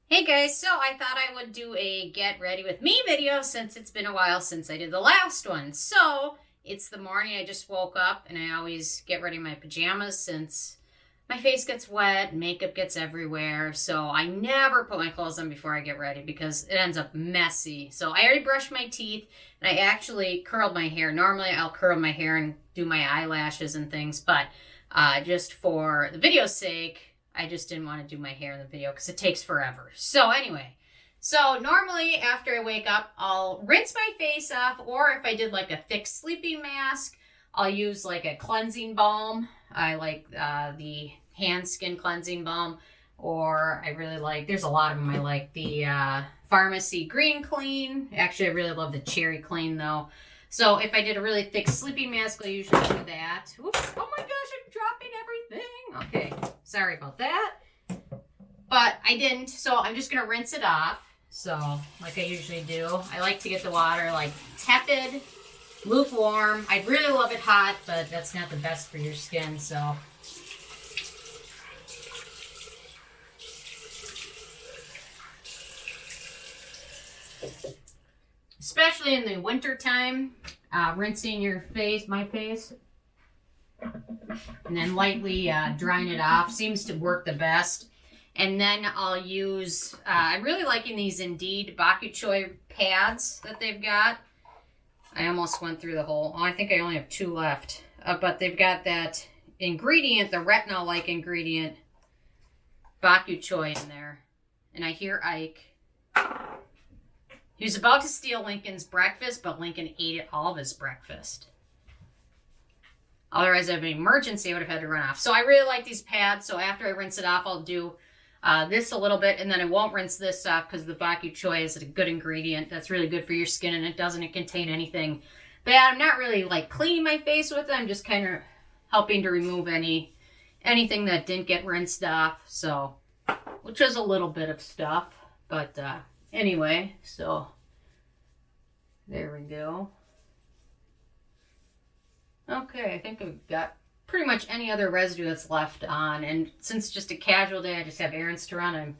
Hey guys, so I thought I would do a get ready with me video since it's been a while since I did the last one. So it's the morning, I just woke up and I always get ready in my pajamas since my face gets wet, makeup gets everywhere. So I never put my clothes on before I get ready because it ends up messy. So I already brushed my teeth and I actually curled my hair. Normally I'll curl my hair and do my eyelashes and things, but just for the video's sake, I just didn't want to do my hair in the video because it takes forever. So anyway, so normally after I wake up, I'll rinse my face off, or if I did like a thick sleeping mask, I'll use like a cleansing balm. I like the hand skin cleansing balm, or I really like, there's a lot of them. I like the Pharmacy Green Clean. Actually, I really love the Cherry Clean though. So if I did a really thick sleeping mask, I usually do that. Oops, oh my gosh, I'm dropping everything. Okay, sorry about that. But I didn't, so I'm just going to rinse it off. So, like I usually do. I like to get the water like tepid, lukewarm. I'd really love it hot, but that's not the best for your skin, so. Especially in the winter time, rinsing your face, my face, and then lightly drying it off seems to work the best. And then I'll use, I'm really liking these Indeed Bok Choy pads that they've got. I almost went through the whole, I think I only have 2 left. But they've got that ingredient, the retinol-like ingredient, Bok Choy in there. And I hear Ike. He was about to steal Lincoln's breakfast, but Lincoln ate it all of his breakfast. Otherwise, if an emergency, I would have had to run off. So I really like these pads. So after I rinse it off, I'll do this a little bit, and then I won't rinse this off because the Bok Choy is a good ingredient that's really good for your skin, and it doesn't contain anything bad. I'm not really like cleaning my face with it. I'm just kind of helping to remove anything that didn't get rinsed off. So, which is a little bit of stuff, but anyway, so there we go. Okay, I think I've got pretty much any other residue that's left on. And since it's just a casual day, I just have errands to run. I'm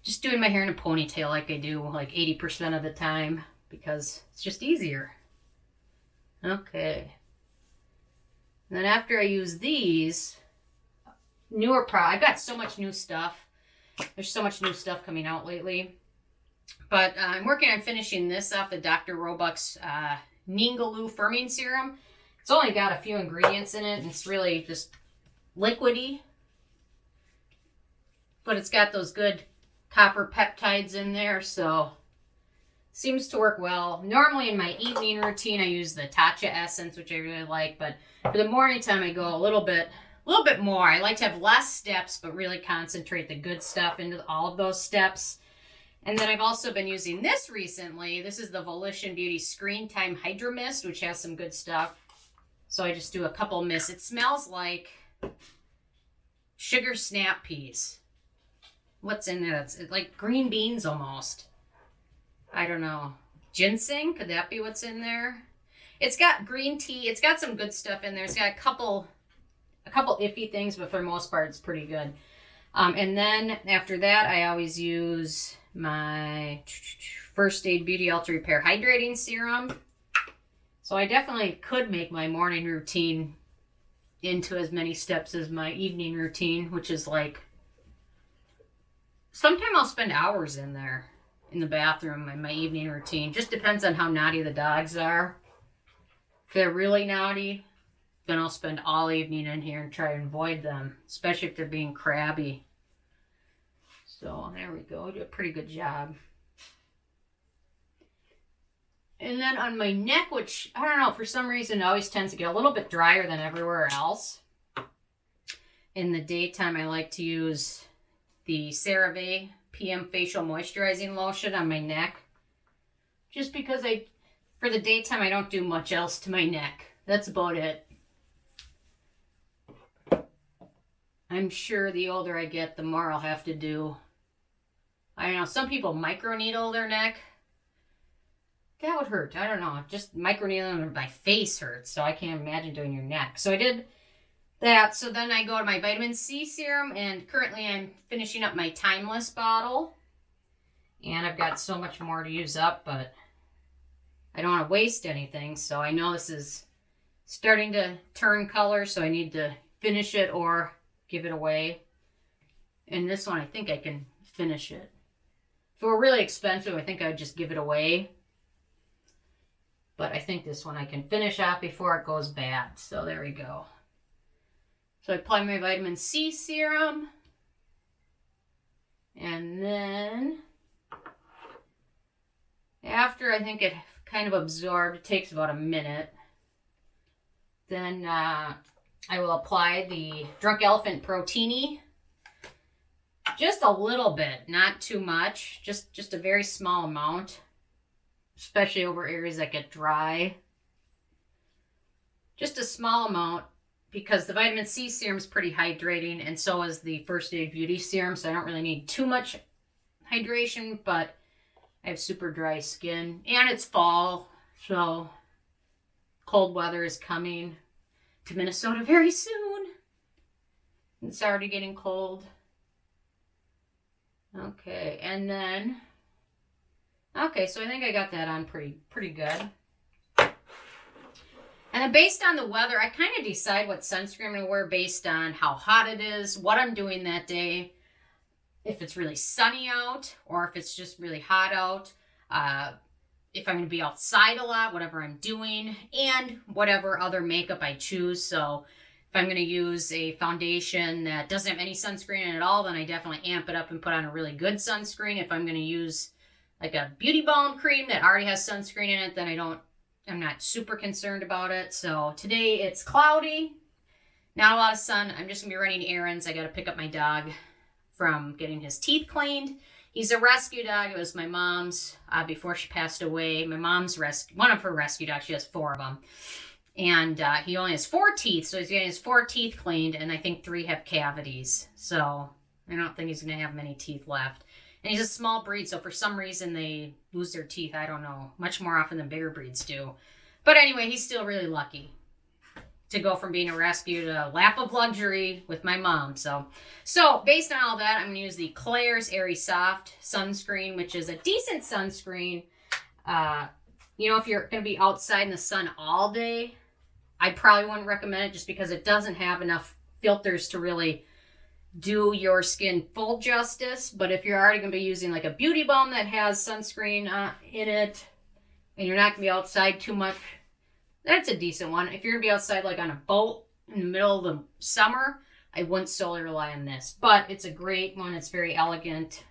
just doing my hair in a ponytail like I do like 80% of the time because it's just easier. Okay. And then after I use these, I've got so much new stuff. There's so much new stuff coming out lately. But I'm working on finishing this off, the Dr. Roebuck's Ningaloo Firming Serum. It's only got a few ingredients in it, and it's really just liquidy. But it's got those good copper peptides in there, so seems to work well. Normally in my evening routine, I use the Tatcha Essence, which I really like, but for the morning time, I go a little bit more. I like to have less steps, but really concentrate the good stuff into all of those steps. And then I've also been using this recently. This is the Volition Beauty Screen Time Hydro Mist, which has some good stuff. So I just do a couple mists. It smells like sugar snap peas. What's in there? It's like green beans almost. I don't know. Ginseng? Could that be what's in there? It's got green tea. It's got some good stuff in there. It's got a couple iffy things, but for the most part, it's pretty good. And then after that, I always use my First Aid Beauty Ultra Repair Hydrating Serum. So I definitely could make my morning routine into as many steps as my evening routine, which is like, sometimes I'll spend hours in there in the bathroom in my evening routine. Just depends on how naughty the dogs are. If they're really naughty, then I'll spend all evening in here and try and avoid them, especially if they're being crabby. So there we go. I do a pretty good job. And then on my neck, which, I don't know, for some reason it always tends to get a little bit drier than everywhere else. In the daytime, I like to use the CeraVe PM Facial Moisturizing Lotion on my neck. Just because for the daytime, I don't do much else to my neck. That's about it. I'm sure the older I get, the more I'll have to do. I don't know, some people microneedle their neck. That would hurt. I don't know. Just microneedling my face hurts, so I can't imagine doing your neck. So I did that. So then I go to my vitamin C serum, and currently I'm finishing up my Timeless bottle. And I've got so much more to use up, but I don't want to waste anything. So I know this is starting to turn color, so I need to finish it or give it away. And this one, I think I can finish it. If it were really expensive, I think I'd just give it away. But I think this one I can finish off before it goes bad. So there we go. So I apply my vitamin C serum. And then after I think it kind of absorbed, it takes about a minute. Then I will apply the Drunk Elephant Protini. Just a little bit, not too much. Just a very small amount. Especially over areas that get dry. Just a small amount because the vitamin C serum is pretty hydrating, and so is the First Aid Beauty serum, so I don't really need too much hydration, but I have super dry skin. And it's fall, so cold weather is coming to Minnesota very soon. It's already getting cold. Okay, and then... Okay, so I think I got that on pretty good. And then based on the weather, I kind of decide what sunscreen I'm going to wear based on how hot it is, what I'm doing that day, if it's really sunny out, or if it's just really hot out, if I'm going to be outside a lot, whatever I'm doing, and whatever other makeup I choose. So if I'm going to use a foundation that doesn't have any sunscreen in it at all, then I definitely amp it up and put on a really good sunscreen. If I'm going to use like a beauty balm cream that already has sunscreen in it, then I'm not super concerned about it. So today it's cloudy, not a lot of sun. I'm just gonna be running errands. I gotta pick up my dog from getting his teeth cleaned. He's a rescue dog. It was my mom's before she passed away. My mom's one of her rescue dogs. She has 4 of them. And he only has 4 teeth, so he's getting his 4 teeth cleaned, and I think 3 have cavities. So I don't think he's gonna have many teeth left. And he's a small breed, so for some reason they lose their teeth, I don't know, much more often than bigger breeds do. But anyway, he's still really lucky to go from being a rescue to a lap of luxury with my mom. So based on all that, I'm going to use the Claire's Airy Soft sunscreen, which is a decent sunscreen. You know, if you're going to be outside in the sun all day, I probably wouldn't recommend it just because it doesn't have enough filters to really do your skin full justice. But if you're already going to be using like a beauty balm that has sunscreen in it, and you're not going to be outside too much, that's a decent one. If you're going to be outside like on a boat in the middle of the summer, I wouldn't solely rely on this. But it's a great one. It's very elegant.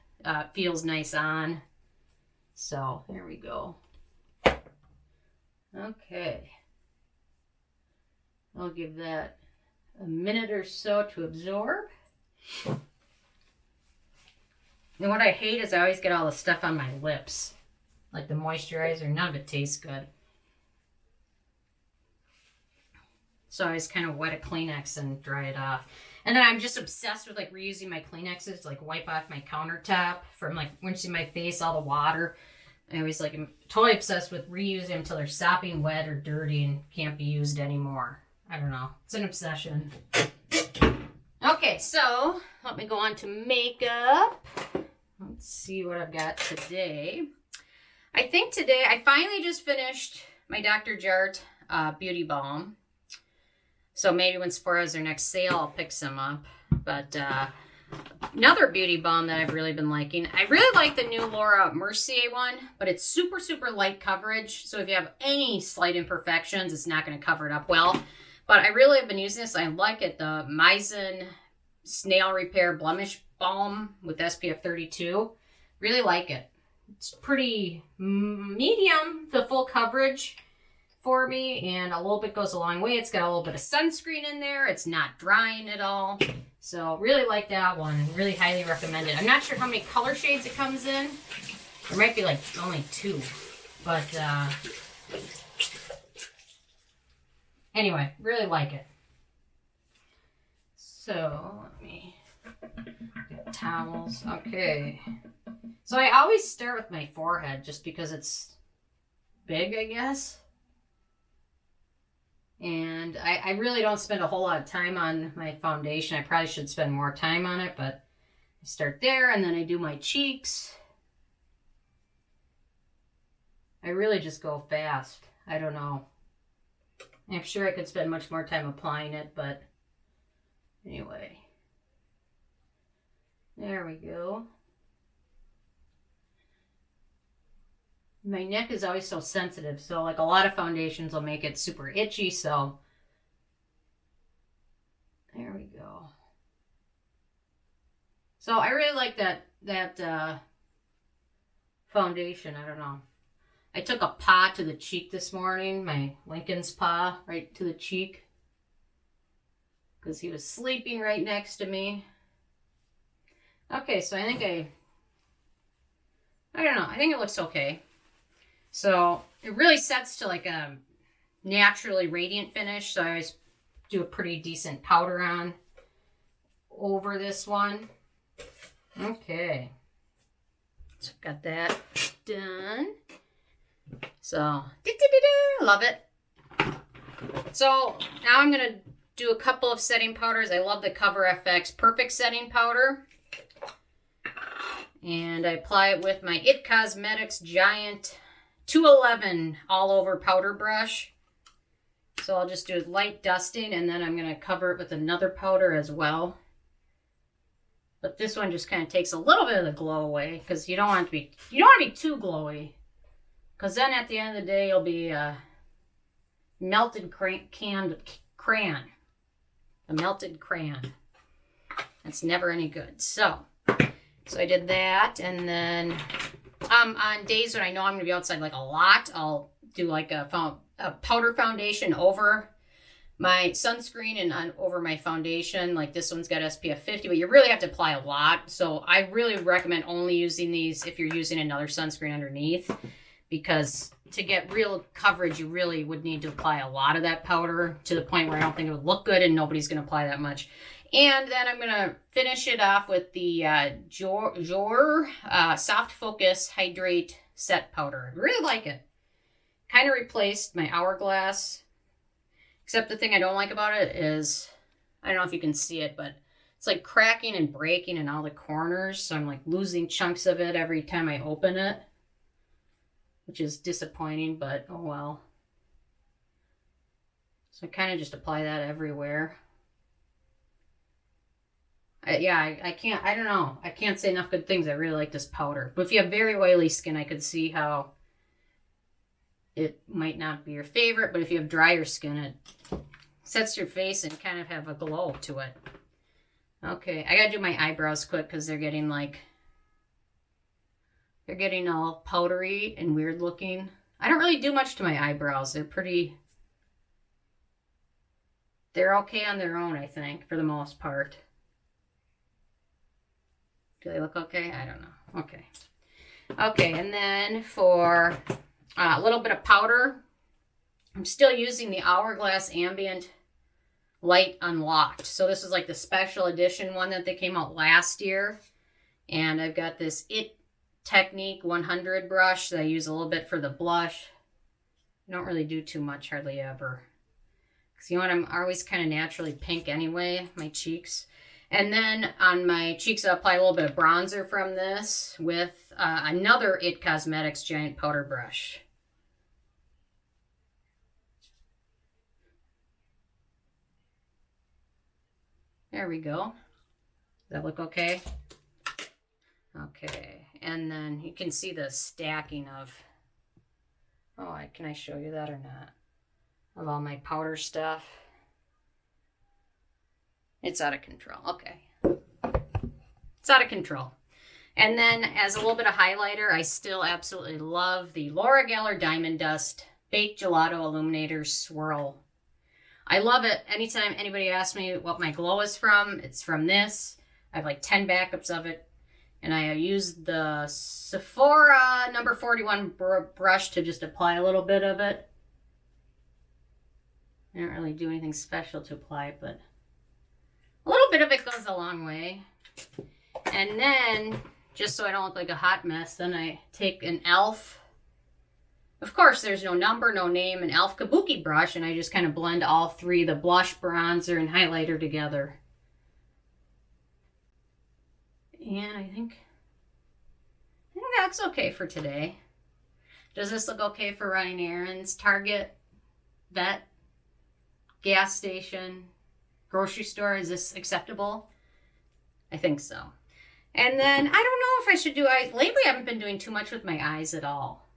Feels nice on. So there we go. Okay. I'll give that a minute or so to absorb. And what I hate is I always get all the stuff on my lips. Like the moisturizer, none of it tastes good. So I just kind of wet a Kleenex and dry it off. And then I'm just obsessed with like reusing my Kleenexes to like wipe off my countertop from like rinsing my face, all the water. I always like, I'm totally obsessed with reusing them until they're sopping wet or dirty and can't be used anymore. I don't know. It's an obsession. Okay, so let me go on to makeup. Let's see what I've got today. I think today I finally just finished my Dr. Jart beauty balm. So maybe when Sephora has their next sale, I'll pick some up. But another beauty balm that I've really been liking. I really like the new Laura Mercier one, but it's super, super light coverage. So if you have any slight imperfections, it's not going to cover it up well. But I really have been using this. I like it. The Mizzen Snail Repair Blemish Balm with SPF 32. Really like it. It's pretty medium, the full coverage for me. And a little bit goes a long way. It's got a little bit of sunscreen in there. It's not drying at all. So really like that one. Really highly recommend it. I'm not sure how many color shades it comes in. There might be like only 2. But anyway, really like it. So, let me get towels. Okay. So I always start with my forehead just because it's big, I guess. And I really don't spend a whole lot of time on my foundation. I probably should spend more time on it, but I start there and then I do my cheeks. I really just go fast. I don't know. I'm sure I could spend much more time applying it, but anyway. There we go. My neck is always so sensitive, so like a lot of foundations will make it super itchy, so there we go. So I really like that foundation. I don't know. I took a paw to the cheek this morning, my Lincoln's paw right to the cheek, because he was sleeping right next to me. Okay, so I think I don't know, I think it looks okay. So it really sets to like a naturally radiant finish, so I always do a pretty decent powder on over this one. Okay, so I've got that done. So, love it. So now I'm going to do a couple of setting powders. I love the Cover FX Perfect Setting Powder. And I apply it with my IT Cosmetics Giant 211 all over powder brush. So I'll just do light dusting, and then I'm going to cover it with another powder as well. But this one just kind of takes a little bit of the glow away, because you don't want to be too glowy. Because then at the end of the day, you'll be melted crayon. A melted crayon. That's never any good. So I did that. And then on days when I know I'm going to be outside like a lot, I'll do like a powder foundation over my sunscreen and over my foundation. Like this one's got SPF 50, but you really have to apply a lot. So I really recommend only using these if you're using another sunscreen underneath. Because to get real coverage, you really would need to apply a lot of that powder to the point where I don't think it would look good and nobody's going to apply that much. And then I'm going to finish it off with the Jour Soft Focus Hydrate Set Powder. I really like it. Kind of replaced my Hourglass. Except the thing I don't like about it is, I don't know if you can see it, but it's like cracking and breaking in all the corners. So I'm like losing chunks of it every time I open it, which is disappointing, but oh well. So I kind of just apply that everywhere. I don't know. I can't say enough good things. I really like this powder. But if you have very oily skin, I could see how it might not be your favorite. But if you have drier skin, it sets your face and kind of have a glow to it. Okay, I gotta do my eyebrows quick because they're getting all powdery and weird looking. I don't really do much to my eyebrows. They're okay on their own, I think, for the most part. Do they look okay? I don't know. Okay. Okay, and then for a little bit of powder, I'm still using the Hourglass Ambient Light Unlocked. So this is like the special edition one that they came out last year. And I've got this IT Technique 100 brush that I use a little bit for the blush. I don't really do too much, hardly ever. Because you know what, I'm always kind of naturally pink anyway, my cheeks. And then on my cheeks, I'll apply a little bit of bronzer from this with another IT Cosmetics Giant Powder Brush. There we go. Does that look okay? Okay, and then you can see the stacking of, can I show you that or not? Of all my powder stuff. It's out of control. Okay. It's out of control. And then as a little bit of highlighter, I still absolutely love the Laura Geller Diamond Dust Baked Gelato Illuminator Swirl. I love it. Anytime anybody asks me what my glow is from, it's from this. I have like 10 backups of it. And I use the Sephora number 41 brush to just apply a little bit of it. I don't really do anything special to apply it, but a little bit of it goes a long way. And then, just so I don't look like a hot mess, then I take an e.l.f. Of course, there's no number, no name, an e.l.f. Kabuki brush, and I just kind of blend all three, the blush, bronzer, and highlighter together. And I think that's okay for today. Does this look okay for running errands? Target, vet, gas station, grocery store, is this acceptable? I think so. And then I don't know if I should do, lately I haven't been doing too much with my eyes at all.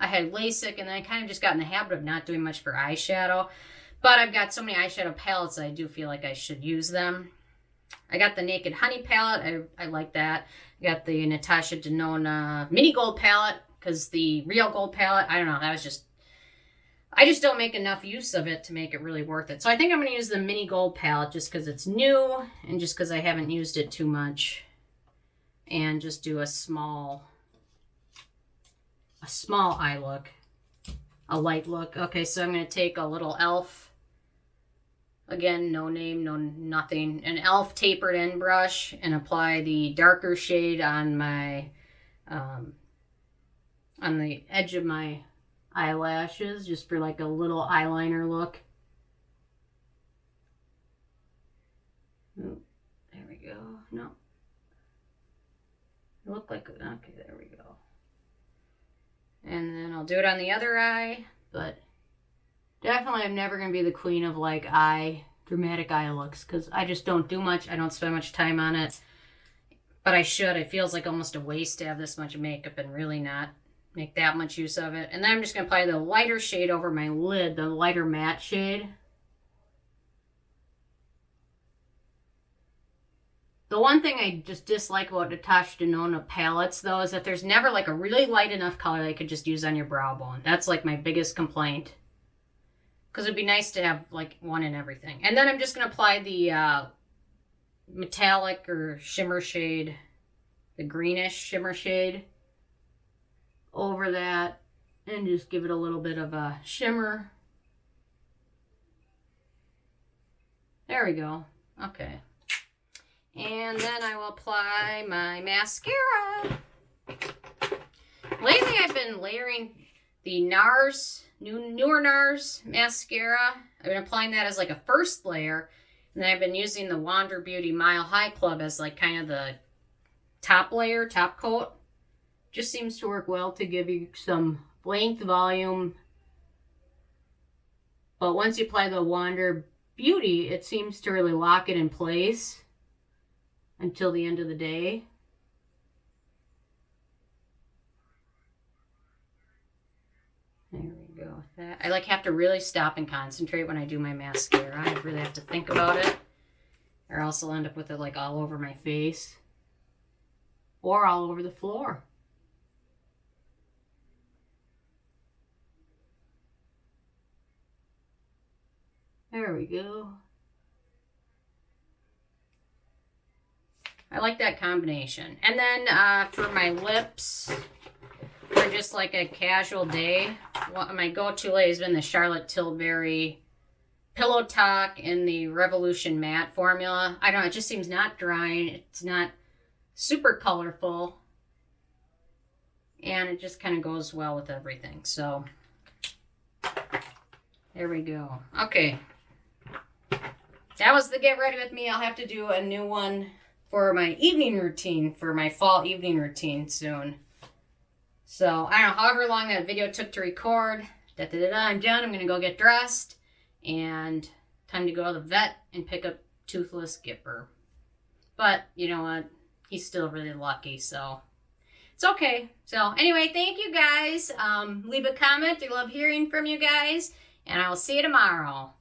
I had LASIK and then I kind of just got in the habit of not doing much for eyeshadow. But I've got so many eyeshadow palettes that I do feel like I should use them. I got the Naked Honey palette. I like that. I got the Natasha Denona Mini Gold palette because the Real Gold palette, I don't know, that was just, I just don't make enough use of it to make it really worth it. So I think I'm going to use the Mini Gold palette just because it's new and just because I haven't used it too much. And just do a small eye look, a light look. Okay, so I'm going to take a little e.l.f. Again, no name, no nothing. An e.l.f. tapered end brush and apply the darker shade on my, on the edge of my eyelashes, just for like a little eyeliner look. Ooh, there we go. No. Look like, okay, there we go. And then I'll do it on the other eye, but definitely I'm never going to be the queen of like dramatic eye looks because I just don't do much. I don't spend much time on it, but I should. It feels like almost a waste to have this much makeup and really not make that much use of it. And then I'm just going to apply the lighter shade over my lid, the lighter matte shade. The one thing I just dislike about Natasha Denona palettes, though, is that there's never like a really light enough color that you could just use on your brow bone. That's like my biggest complaint. Because it'd be nice to have like one in everything. And then I'm just going to apply the metallic or shimmer shade, the greenish shimmer shade over that. And just give it a little bit of a shimmer. There we go. Okay. And then I will apply my mascara. Lately I've been layering the NARS, newer NARS mascara. I've been applying that as like a first layer. And then I've been using the Wander Beauty Mile High Club as like kind of the top layer, top coat. Just seems to work well to give you some length, volume. But once you apply the Wander Beauty, it seems to really lock it in place until the end of the day. There we go with that. I like have to really stop and concentrate when I do my mascara. I really have to think about it, or else I'll end up with it like all over my face or all over the floor. There we go. I like that combination. And then for my lips, for just like a casual day, my go-to lay has been the Charlotte Tilbury Pillow Talk in the Revolution Matte formula. I don't know, it just seems not drying. It's not super colorful. And it just kind of goes well with everything. So, there we go. Okay. That was the Get Ready With Me. I'll have to do a new one for my evening routine, for my fall evening routine soon. So, I don't know, however long that video took to record, I'm done. I'm going to go get dressed, and time to go to the vet and pick up Toothless Gipper. But, you know what, he's still really lucky, so it's okay. So, anyway, thank you guys. Leave a comment. I love hearing from you guys, and I will see you tomorrow.